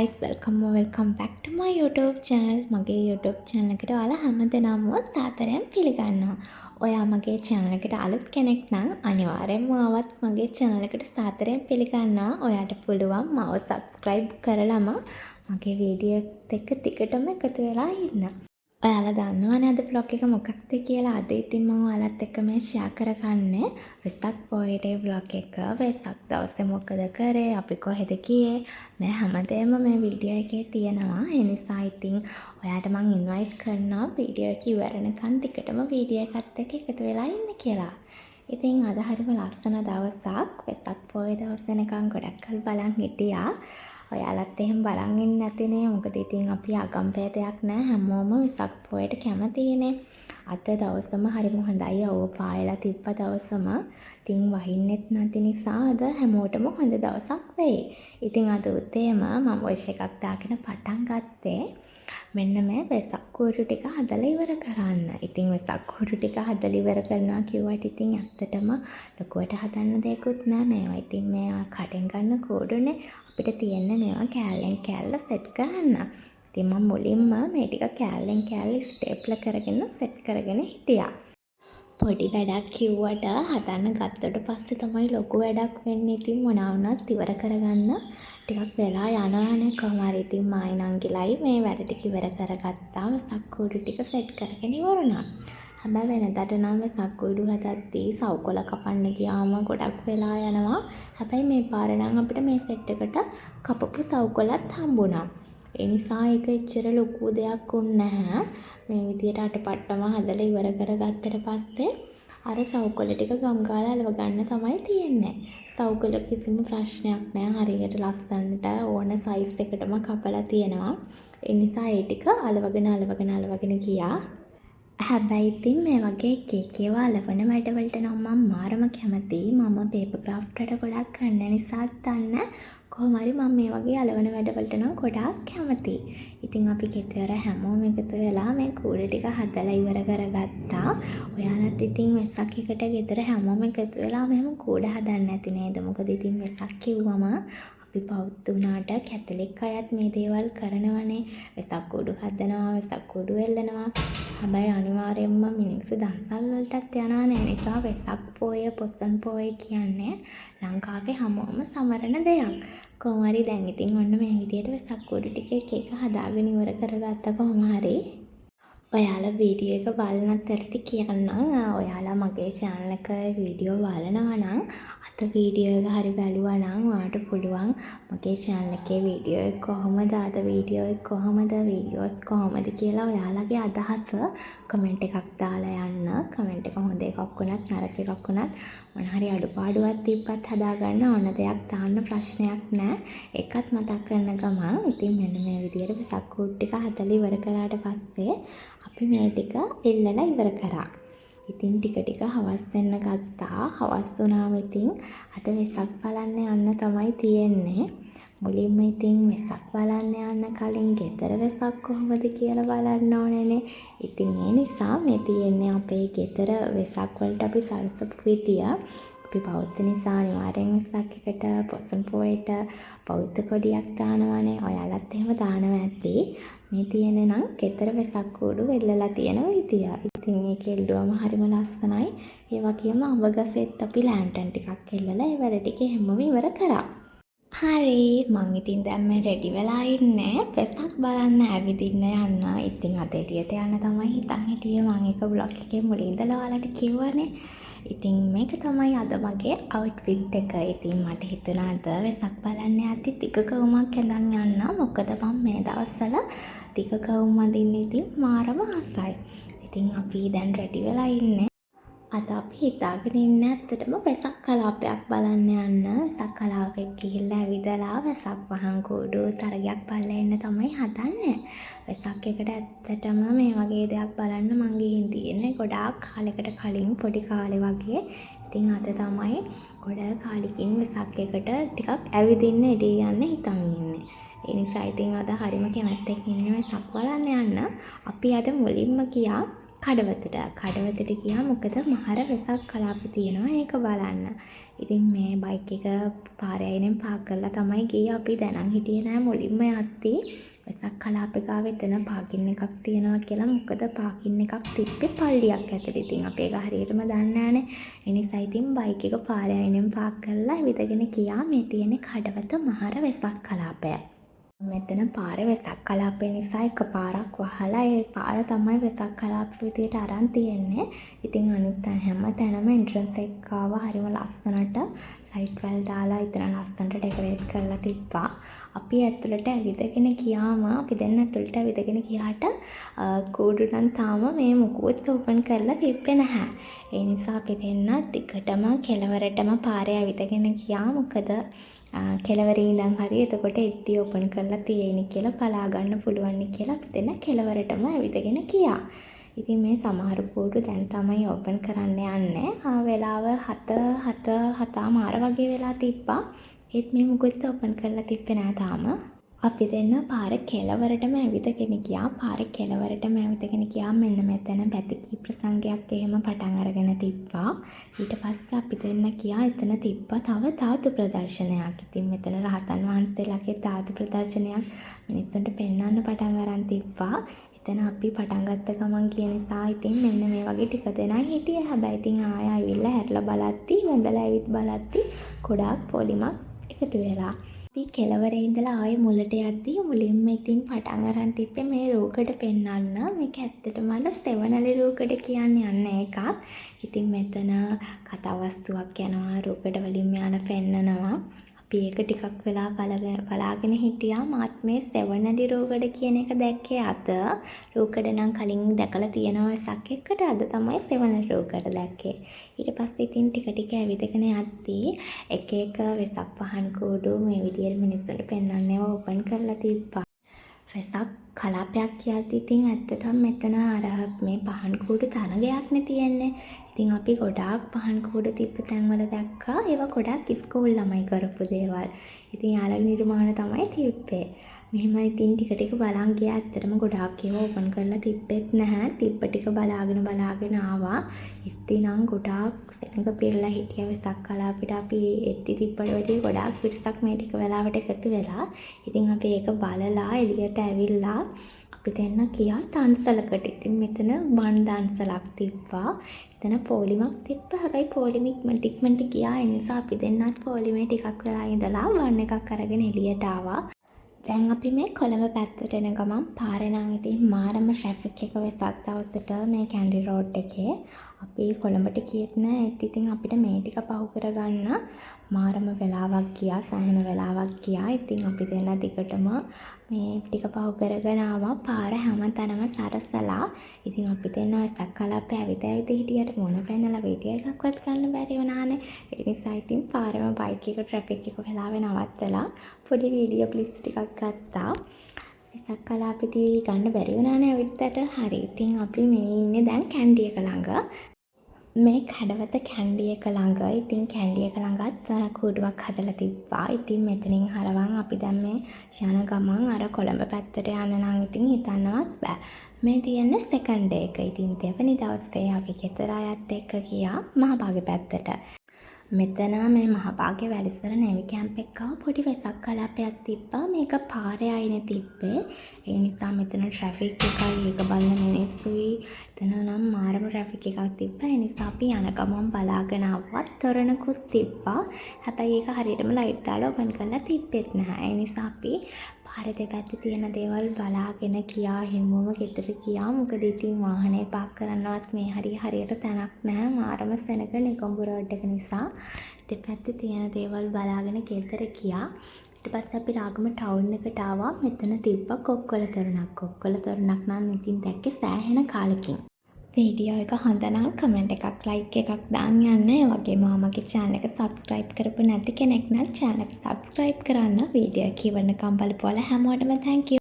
guys, welcome back to my YouTube channel. මගේ YouTube channel එකට ඔයාලා හැමදෙනාම සාදරයෙන් පිළිගන්නවා. ඔයා මගේ channel එකට අලුත් කෙනෙක් නම් අනිවාර්යෙන්ම ආවත් මගේ channel එකට සාදරයෙන් පිළිගන්නවා. ඔයාට පුළුවන් මාව subscribe කරලම මගේ වීඩියෝ එක දිගටම එකතු වෙලා ඉන්න. ඔයාලා දන්නවනේ අද vlog එක මොකක්ද කියලා. අද ඉතින් මම ඔයාලත් එක්ක මේ share කරගන්නේ වෙසක් පොයේ vlog එක. වෙසක් දවසේ මොකද කරේ, අපි කොහෙද ගියේ, මේ හැමදේම මේ වීඩියෝ එකේ තියෙනවා. ඒ නිසා ඉතින් ඔයාට මම invite කරනවා වීඩියෝ එක ඉවරනකන් ටිකටම වීඩියෝ එකත් එක්ක එකතු වෙලා ඉන්න කියලා. ඉතින් අද හරිම ලස්සන දවසක්. වෙසක් පොයේ දවස් වෙනකන් ගොඩක් කල් බලන් හිටියා. ඔයාලත් එහෙම බලන් ඉන්නේ නැතිනේ. මොකද ඉතින් අපි අගම්පේතයක් නෑ, හැමෝම වෙසක් පොයට කැමතිනේ. අද දවසම හරිම හොඳයි. ඔව් පායලා තිබ්බ දවසම. ඉතින් වහින්නෙත් නැති නිසා අද හැමෝටම හොඳ දවසක් වෙයි. ඉතින් අද උදේම මම වොයිස් එකක් දාගෙන පටන් ගත්තේ මෙන්න මේ වෙසක් කූරු ටික හදලා ඉවර කරන්න. ඉතින් වෙසක් කූරු ටික හදලා ඉවර කරනවා කිව්වට ඉතින් ඇත්තටම ලොකුවට හදන්න දෙයක්වත් නෑ. මේවා ඉතින් මේවා කඩෙන් ගන්න කූරුනේ. අපිට තියෙන්නේ මේවා කෑල්ලෙන් කෑල්ල සෙට් කරන්න. ඉතින් මම මුලින්ම මේ ටික කෑල්ලෙන් කෑල්ල ස්ටේප්ලර් කරගෙන සෙට් කරගෙන හිටියා. පොඩි වැඩක් කිව්වට හදන්න ගත්තට පස්සේ තමයි ලොකු වැඩක් වෙන්නේ. ඉතින් මොනවා වුණත් ඉවර කරගන්න ටිකක් වෙලා යනවානේ. කොහොම හරි ඉතින් මායි නංගිලයි මේ වැඩ ටික ඉවර කරගත්තා. වෙසක් කූඩු ටික සෙට් කරගෙන ඉවරුණා. හැබැයි වෙනදාට නම් වෙසක් කූඩු හදද්දී සවුකොළ කපන්න ගියාම ගොඩක් වෙලා යනවා. හැබැයි මේ පාර නම් අපිට මේ සෙට් එකට කපපු සවුකොළත් හම්බුණා. ඒ නිසා ඒක එච්චර ලොකු දෙයක් වුණ නැහැ. මේ විදියට අටපට්ටම හදලා ඉවර කරගත්තට පස්සේ අර සවුකොළ ටික ගම් ගාලා අලව ගන්න තමයි තියෙන්නේ. සවුකොළ කිසිම ප්‍රශ්නයක් නැහැ. හරියට ලස්සනට ඕන සයිස් එකටම කපලා තියෙනවා. ඒ නිසා ඒ ටික අලවගෙන ගියා. හැබැයි ඉතින් මේ වගේ එක ඒවා අලවන වැඩවලට නම් මම මාරම කැමතියි. මම පේපර් ක්‍රාෆ්ට් වලට ගොඩක් කරන නිසා දන්න කොහොම හරි මම මේ වගේ අලවන වැඩවලට නම් ගොඩාක් කැමතියි. ඉතින් අපි ගෙදර හැමෝම එකතු වෙලා මේ කූඩු ටික හදලා ඉවර කරගත්තා. ඔයාලත් ඉතින් වෙසක් එකට ගෙදර හැමෝම එකතු වෙලා මෙහෙම කූඩ හදන්න නැති නේද? මොකද ඉතින් වෙසක් කිව්වම අපි බෞද්ධ වුණාට කැතලික් අයත් මේ දේවල් කරනවනේ. වෙසක් කූඩු හදනවා, වෙසක් කූඩු එල්ලනවා. හැබැයි අනිවාර්යයෙන්ම මිනිස්සු දන්සල් වලටත් යනවා නේ. නිසා වෙසක් පොය, පොසොන් පොය කියන්නේ ලංකාවේ හැමෝම සමරන දෙයක්. කොහොම හරි දැන් ඉතින් ඔන්න මේ විදියට වෙසක් කූඩු ටික එක එක හදාගෙන ඉවර කරගත්ත කොහොම හරි. ඔයාලා වීඩියෝ එක බලනත් ඇති කියන්නම්. ඔයාලා මගේ channel එක වීඩියෝ බලනවා නම් අද වීඩියෝ එක හරි බැලුවා නම් ඔයාට පුළුවන් මගේ channel එකේ වීඩියෝ එක කොහොමද, අද වීඩියෝ එක කොහොමද, වීඩියෝස් කොහොමද කියලා ඔයාලගේ අදහස කමෙන්ට් එකක් දාලා යන්න. කමෙන්ට් එක හොඳ එකක් වුණත් නරක එකක් වුණත් මොන හරි අඩුපාඩුවක් තිබ්බත් හදාගන්න ඕන දෙයක් දාන්න ප්‍රශ්නයක් නැහැ. ඒකත් මතක් කරන ගමන් ඉතින් මෙන්න මේ විදියට වෙසක් කූඩු ටික හදලා ඉවර කරාට පස්සේ අපි මේ ටික එල්ලලා ඉවර කරා. ඉතින් ටික හවස් වෙන්න ගත්තා. හවස් වුණාම ඉතින් අද වෙසක් බලන්න යන්න තමයි තියෙන්නේ. මුලින්ම ඉතින් වෙසක් බලන්න යන්න කලින් ගෙදර වෙසක් කොහොමද කියලා බලන්න ඕනේනේ. ඉතින් ඒ නිසා මේ තියෙන්නේ අපේ ගෙදර වෙසක් වලට අපි සරසපු විදිය. අපි බෞද්ධ නිසා අනිවාර්යෙන් වෙසක් එකට පොසොන් පොයට බෞද්ධ කොඩියක් දානවානේ. ඔයාලත් එහෙම දානවා ඇති. මේ තියෙන්නේ නම් ගෙදර වෙසක් කූඩු එල්ලලා තියෙන විදිය. ඉතින් මේක එල්ලුවම හරිම ලස්සනයි. ඒ වගේම අඹ ගසෙත් අපි ලෑන්ටන් ටිකක් එල්ලලා ඒ වැඩ ටික හැමෝම ඉවර කරා. හරි, මං ඉතින් දැන් මේ රෙඩි වෙලා ඉන්නේ වෙසක් බලන්න ඇවිදින්න යන්න. ඉතින් අද එළියට යන්න තමයි හිතන් හිටියේ. මම ඒක vlog එකේ මුලින් ඉඳලා ඔයාලට කිව්වනේ. ඉතින් මේක තමයි අද මගේ අවුට්ෆිට් එක. ඉතින් මට හිතුණා අද වෙසක් බලන්න යද්දි තික කවුමක් ඇඳන් යන්න. මොකද මම මේ දවස්වල තික කවුම් අඳින්න ඉතින් මාරම ආසයි. ඉතින් අපි දැන් රෙඩි වෙලා ඉන්නේ. අද අපි හිතාගෙන ඉන්නේ ඇත්තටම වෙසක් කලාපයක් බලන්න යන්න. වෙසක් කලාපෙට ගිහිල්ලා ඇවිදලා වෙසක් වහන් කූඩු තරගයක් බලලා එන්න තමයි හදන්නේ. වෙසක් එකට ඇත්තටම මේ වගේ දෙයක් බලන්න මං ගිහින් තියෙන්නේ ගොඩාක් කාලෙකට කලින්, පොඩි කාලේ වගේ. ඉතින් අද තමයි ගොඩක් කාලෙකින් වෙසක් එකට ටිකක් ඇවිදින්න එළිය යන්න හිතන් ඉන්නේ. ඒ නිසා ඉතින් අද හරිම කැමැත්තෙන් ඉන්නේ වෙසක් බලන්න යන්න. අපි අද මුලින්ම ගියා කඩවතට ගියා මොකද මහර වෙසක් කලාප තියෙනවා ඒක බලන්න. ඉතින් මේ බයික් එක පාරේ අයිනෙන් පාක් කරලා තමයි ගියේ. අපි දැනන් හිටියේ නෑ මුලින්ම යද්දී වෙසක් කලාප ගාව එතන පාකින් එකක් තියෙනවා කියලා. මොකද පාකින් එකක් තිබ්බේ පල්ලියක් ඇතුළේ. ඉතින් අපි ඒක හරියටම දන්නේ නෑනේ. ඒ නිසා ඉතින් බයික් එක පාරේ අයිනෙන් පාක් කරලා ඇවිදගෙන ගියා මේ තියෙන්නේ කඩවත මහර වෙසක් කලාපය. මෙතන පාරේ වෙසක් කලාපය නිසා එකපාරක් වහලා ඒ පාර තමයි වෙසක් කලාප විදියට අරන් තියෙන්නේ. ඉතින් අනිත් හැම තැනම එන්ට්‍රන්ස් එක ආව හරිම ලස්සනට ලයිට් වල දාලා ඉතන ලස්සනට ඩෙකොරේට් කරලා තිබ්බා. අපි ඇතුළට ඇවිදගෙන ගියාම අපි දැන් ඇතුළට ඇවිදගෙන ගියාට කූඩු නම් තාම මේ මුකුත් ඕපන් කරලා තිබ්බේ නැහැ. ඒ නිසා අපි දෙන්න ටිකටම කෙළවරටම පාරේ ඇවිදගෙන ගියා. මොකද කෙළවරේ ඉඳන් හරි එතකොට එද්දි ඕපන් කරලා තියෙන්නේ කියලා බලා ගන්න පුළුවන් කියලා අපි දෙන්න කෙළවරටම ඇවිදගෙන ගියා. ඉතින් මේ සමහර කූඩු දැන් තමයි ඕපන් කරන්න යන්නේ. වෙලාව 7:07 වගේ වෙලා තිබ්බා. ඒත් මේ මුකුත් ඕපන් කරලා තිබ්බේ නෑ තාම. අපි දෙන්න පාර කෙළවරටම ඇවිදගෙන ගියා. පාර කෙළවරටම ඇවිදගෙන ගියා මෙන්න මෙතන පැතිකී ප්‍රසංගයක් එහෙම පටන් අරගෙන තිබ්බා. ඊට පස්සේ අපි දෙන්න ගියා එතන තිබ්බා තව ධාතු ප්‍රදර්ශනයක්. ඉතින් මෙතන රහතන් වහන්සේලාගේ ධාතු ප්‍රදර්ශනයක් මිනිස්සුන්ට පෙන්වන්න පටන් අරන් තිබ්බා. එතන අපි පටන් ගත්ත ගමන් ගිය නිසා ඉතින් මෙන්න මේ වගේ ටික දෙනා හිටියා. හැබැයි ඉතින් ආය ආවිල්ලා හැරලා බලද්දි වැඳලා ඇවිත් බලද්දි ගොඩාක් පොලිමක් එකතු වෙලා. අපි කෙළවරේ ඉඳලා ආයේ මුලට යද්දී මුලින්ම ඉතින් පටන් අරන් තිබ්බේ මේ රූකඩ පෙන්වන්න. මේක ඇත්තටම සෙවණලි රූකඩ කියන්නේ යන්න එකක්. ඉතින් මෙතන කතා වස්තුවක් යනවා රූකඩ වලින් යන පෙන්නනවා. අපි ඒක ටිකක් වෙලා බලාගෙන හිටියා. මාත් මේ සෙවණලි රූකඩ කියන එක දැක්කේ අද. රූකඩ නම් කලින් දැකලා තියෙනවා වෙසක් එක්කට. අද තමයි සෙවණලි රූකඩ දැක්කේ. ඊට පස්සේ ඉතින් ටික ඇවිදගෙන යද්දී එක එක වෙසක් පහන් කූඩු මේ විදියට මිනිස්සුන්ට පෙන්වන්නව ඕපන් කරලා තිබ්බා. වෙසක් කලාපයක් කියද්දි ඉතින් ඇත්තටම මෙතන අර මේ පහන් කූඩු තරගයක්නේ තියෙන්නේ. ඉතින් අපි ගොඩාක් පහන් කූඩු තිබ්බ තැන්වල දැක්කා. ඒවා ගොඩාක් ඉස්කෝල ළමයි කරපු දේවල්. ඉතින් යාළගේ නිර්මාණ තමයි තිබ්බේ. මෙහෙම ඉතින් ටික බලන් ගියා. ඇත්තටම ගොඩාක් ඒවා ඕපන් කරලා තිබ්බෙත් නැහැ. තිබ්බ ටික බලාගෙන ආවා. ඉතින් නම් ගොඩාක් සෙනඟ පිරලා හිටිය වෙසක් කලාපෙට අපි එද්දි තිබ්බට වැඩිය ගොඩාක් පිරිසක් මේ ටික වෙලාවට එකතු වෙලා. ඉතින් අපි ඒක බලලා එළියට ඇවිල්ලා අපි දෙන්න ගියා දන්සලකට. ඉතින් මෙතන බන් දන්සලක් තිබ්බා. එතන පොලිමක් තිබ්බා. හැබැයි පොලිම ඉක්මනට ගියා. ඒ නිසා අපි දෙන්නත් පොලිමේ ටිකක් වෙලා ඉඳලා බන් එකක් අරගෙන එළියට ආවා. දැන් අපි මේ කොළඹ පැත්තට එන ගමන් පාරේ නම් ඉතින් මාරම ට්‍රැෆික් එක වෙසක් දවසට මේ කැන්ඩි රෝඩ් එකේ. අපි කොළඹට ගියෙත් නෑ. ඒත් ඉතින් අපිට මේ ටික පහු කරගන්න මාරම වෙලාවක් ගියා. සෑහෙන වෙලාවක් ගියා. ඉතින් අපි දෙන්න දිගටම මේ ටික පහු කරගෙන ආවා. පාර හැමතැනම සරසලා. ඉතින් අපි දෙන්න වෙසක් කලාපේ ඇවිත් හිටියට මොන පෙන්නලා වීඩියෝ එකක්වත් ගන්න බැරි වුණානේ. ඒ නිසා ඉතින් පාරේම බයික් එක ට්‍රැෆික් එක වෙලාවෙ නවත්තලා පොඩි වීඩියෝ ක්ලිප්ස් ටිකක් ගත්තා. වෙසක් කලාපෙදී ගන්න බැරි වුණානේ ඇවිත්තට. හරි. ඉතින් අපි මේ ඉන්නේ දැන් කැන්ඩි එක ළඟ. මේ කඩවත කැන්ඩි එක ළඟ. ඉතින් කැන්ඩි එක ළඟත් කූඩුවක් හදලා තිබ්බා. ඉතින් මෙතනින් හරවන් අපි දැන් මේ යන ගමන් අර කොළඹ පැත්තට යන්න නම් ඉතින් හිතන්නවත් බෑ. මේ තියෙන්නේ සෙකන්ඩ් ඩේ එක. ඉතින් දෙවනි දවසේ අපි ගෙදර අයත් එක්ක ගියා මහපාගේ පැත්තට. මෙතන මේ මහපාගේ වැලිසර නැවි කැම්ප් එක පොඩි වෙසක් කලාපයක් තිබ්බා. මේක පාරේ අයිනේ තිබ්බේ. ඒ නිසා මෙතන ට්‍රැෆික් එකයි ඒක බලන මිනිස්සුයි. එතන නම් මාරම ට්‍රැෆික් එකක් තිබ්බා. ඒ නිසා අපි යන ගමන් බලාගෙන ආවත් තොරණකුත් තිබ්බා. හැබැයි ඒක හරියටම ලයිට් දාලා ඕපන් කරලා තිබ්බෙත් නැහැ. ඒ නිසා අපි පාරේ දෙපැත්තේ තියෙන දේවල් බලාගෙන ගියා. හැමෝම ගෙදර ගියා. මොකද ඉතින් වාහනේ පාක් කරන්නවත් මේ හරියට තැනක් නැහැ. මාරම සෙනග නිකොම්බු රෝඩ් එක නිසා දෙපැත්තේ තියෙන දේවල් බලාගෙන ගෙදර ගියා. ඊට පස්සේ අපි රාගම ටවුන් එකට ආවා. මෙතන තිබ්බ කොක්කොල තොරණක්. කොක්කොල තොරණක් නම් ඉතින් දැක්කේ සෑහෙන කාලෙකින්. වීඩියෝ එක හොඳ නම් කමෙන්ට් එකක් ලයික් එකක් දාන්න යන්න. ඒ වගේම මගේ channel එක subscribe කරපු නැති කෙනෙක් නම් channel එක subscribe කරන්න. වීඩියෝ එක ඉවරනකම් බලපුවාලා හැමෝටම thank you.